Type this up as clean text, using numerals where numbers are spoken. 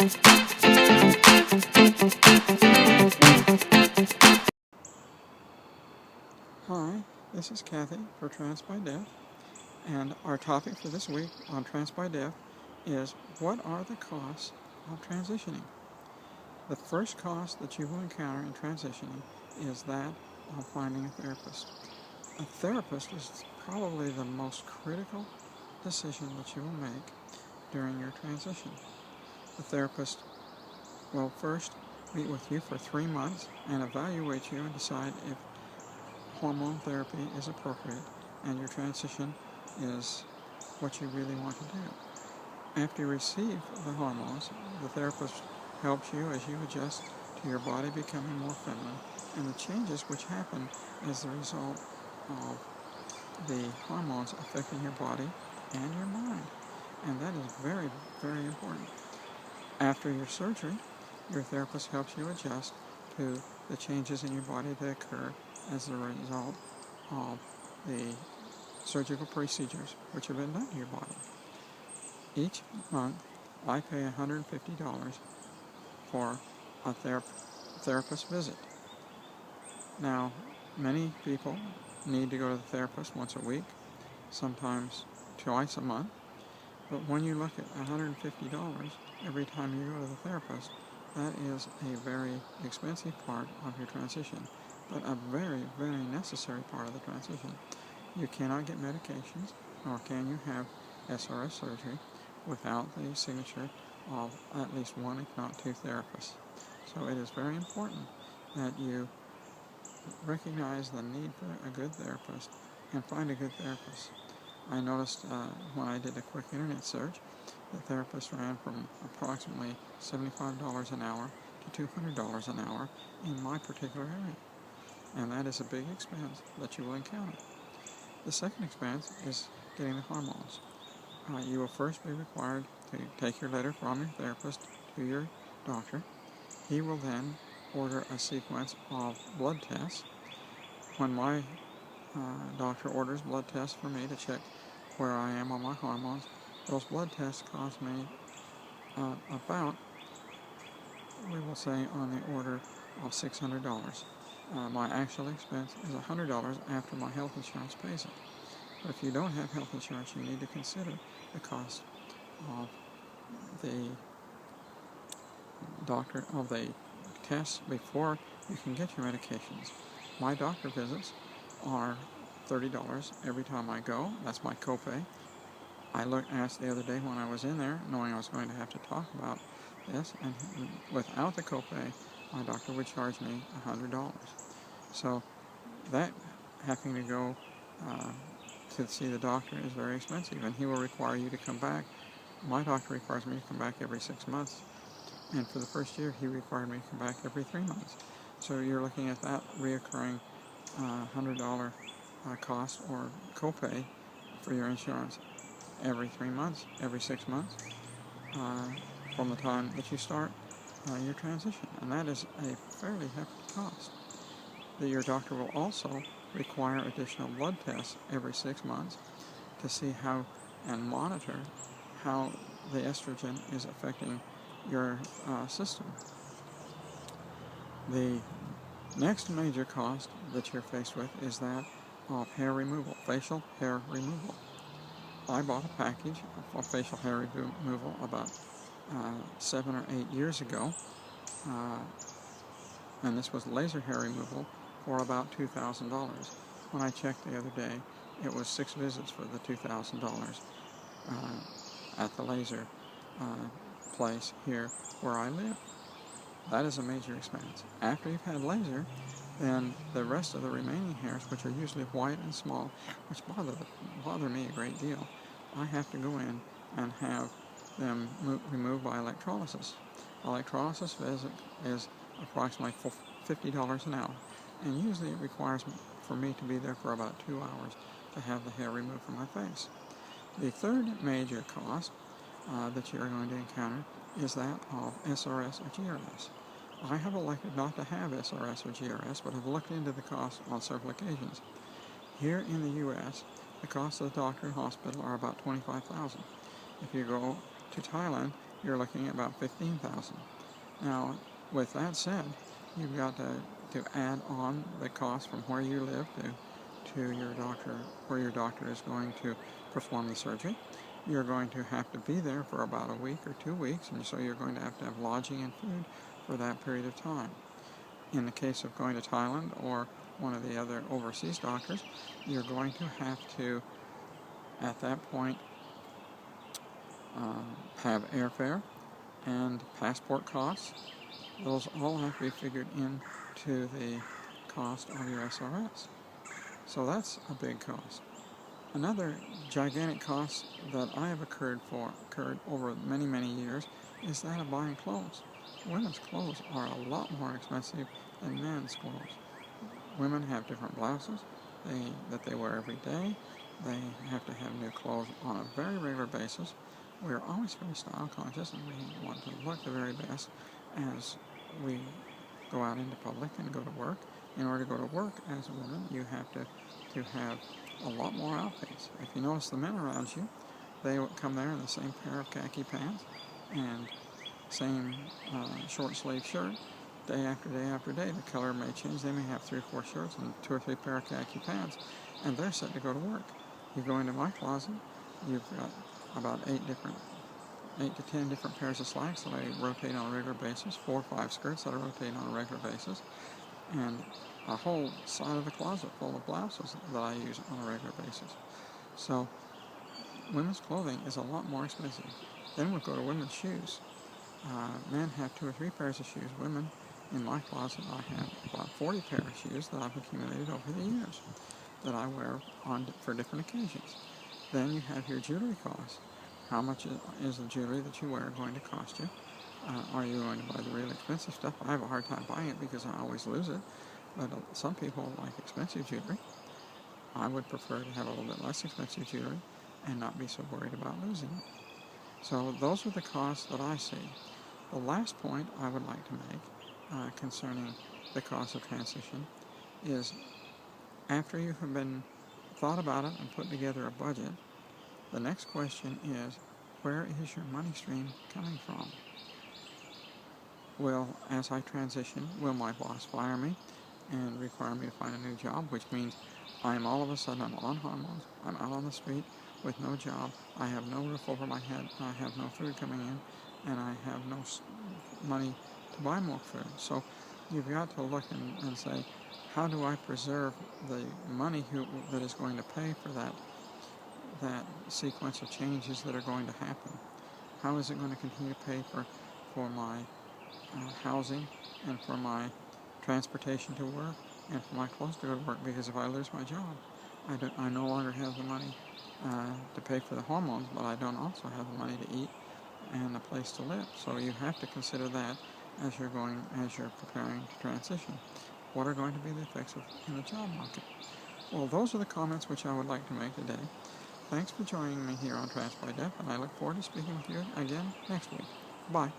Hi, this is Cathy for TransByDef, and our topic for this week on TransByDef is what are the costs of transitioning? The first cost that you will encounter in transitioning is that of finding a therapist. A therapist is probably the most critical decision that you will make during your transition. The therapist will first meet with you for 3 months and evaluate you and decide if hormone therapy is appropriate and your transition is what you really want to do. After you receive the hormones, the therapist helps you as you adjust to your body becoming more feminine and the changes which happen as the result of the hormones affecting your body and your mind. And that is very, very important. After your surgery, your therapist helps you adjust to the changes in your body that occur as a result of the surgical procedures which have been done to your body. Each month, I pay $150 for a therapist visit. Now, many people need to go to the therapist once a week, sometimes twice a month, but when you look at $150 every time you go to the therapist, that is a very expensive part of your transition, but a very, very necessary part of the transition. You cannot get medications, nor can you have SRS surgery without the signature of at least one, if not two, therapists. So it is very important that you recognize the need for a good therapist and find a good therapist. I noticed when I did a quick internet search, the therapist ran from approximately $75 an hour to $200 an hour in my particular area. And that is a big expense that you will encounter. The second expense is getting the hormones. You will first be required to take your letter from your therapist to your doctor. He will then order a sequence of blood tests. When my doctor orders blood tests for me to check where I am on my hormones, those blood tests cost me about, we will say, on the order of $600. My actual expense is $100 after my health insurance pays it. But if you don't have health insurance, you need to consider the cost of the tests before you can get your medications. My doctor visits are $30 every time I go. That's my copay. I asked the other day when I was in there, knowing I was going to have to talk about this, and without the copay, my doctor would charge me $100. So that having to go to see the doctor is very expensive, and he will require you to come back. My doctor requires me to come back every 6 months, and for the first year, he required me to come back every 3 months. So you're looking at that reoccurring $100 cost or copay for your insurance every 3 months, every 6 months, from the time that you start your transition. And that is a fairly hefty cost. Your doctor will also require additional blood tests every 6 months to see how and monitor how the estrogen is affecting your system. The next major cost that you're faced with is that of hair removal, facial hair removal. I bought a package of facial hair removal about 7 or 8 years ago, and this was laser hair removal for about $2,000. When I checked the other day, it was 6 visits for the $2,000 at the laser place here where I live. That is a major expense. After you've had laser, then the rest of the remaining hairs, which are usually white and small, which bother me a great deal, I have to go in and have them removed by electrolysis. Electrolysis visit is approximately $50 an hour, and usually it requires for me to be there for about 2 hours to have the hair removed from my face. The third major cost that you're going to encounter is that of SRS or GRS. I have elected not to have SRS or GRS, but have looked into the cost on several occasions. Here in the U.S., the cost of the doctor and hospital are about $25,000. If you go to Thailand, you're looking at about $15,000. Now, with that said, you've got to add on the cost from where you live to your doctor, where your doctor is going to perform the surgery. You're going to have to be there for about a week or 2 weeks, and so you're going to have lodging and food for that period of time. In the case of going to Thailand or one of the other overseas doctors, you're going to have to, at that point, have airfare and passport costs. Those all have to be figured into the cost of your SRS. So that's a big cost. Another gigantic cost that I have occurred over many, many years is that of buying clothes. Women's clothes are a lot more expensive than men's clothes. Women have different blouses that they wear every day. They have to have new clothes on a very regular basis. We're always very style conscious, and we want to look the very best as we go out into public and go to work. In order to go to work as a woman, you have to have a lot more outfits. If you notice the men around you, they come there in the same pair of khaki pants and same short sleeve shirt. Day after day after day, the color may change. They may have 3 or 4 shirts and 2 or 3 pair of khaki pants, and they're set to go to work. You go into my closet, you've got about 8 to 10 different pairs of slacks that I rotate on a regular basis, 4 or 5 skirts that I rotate on a regular basis, and a whole side of the closet full of blouses that I use on a regular basis. So women's clothing is a lot more expensive. Then we'll go to women's shoes. Men have 2 or 3 pairs of shoes. Women, in my closet, I have about 40 pairs of shoes that I've accumulated over the years that I wear for different occasions. Then you have your jewelry costs. How much is the jewelry that you wear going to cost you? Are you going to buy the real expensive stuff? I have a hard time buying it because I always lose it. But some people like expensive jewelry. I would prefer to have a little bit less expensive jewelry and not be so worried about losing it. So those are the costs that I see. The last point I would like to make concerning the cost of transition is, after you have been thought about it and put together a budget, the next question is, where is your money stream coming from? As I transition, will my boss fire me and require me to find a new job, which means I'm all of a sudden on hormones, I'm out on the street with no job, I have no roof over my head, I have no food coming in, and I have no money to buy more food. So you've got to look and say, how do I preserve the money that is going to pay for that sequence of changes that are going to happen? How is it going to continue to pay for my housing and for my transportation to work and for my clothes to go to work? Because if I lose my job, I no longer have the money to pay for the hormones, but I don't also have the money to eat and a place to live. So you have to consider that as you're preparing to transition. What are going to be the effects in the job market? Well, those are the comments which I would like to make today. Thanks for joining me here on TransByDef, and I look forward to speaking with you again next week. Bye.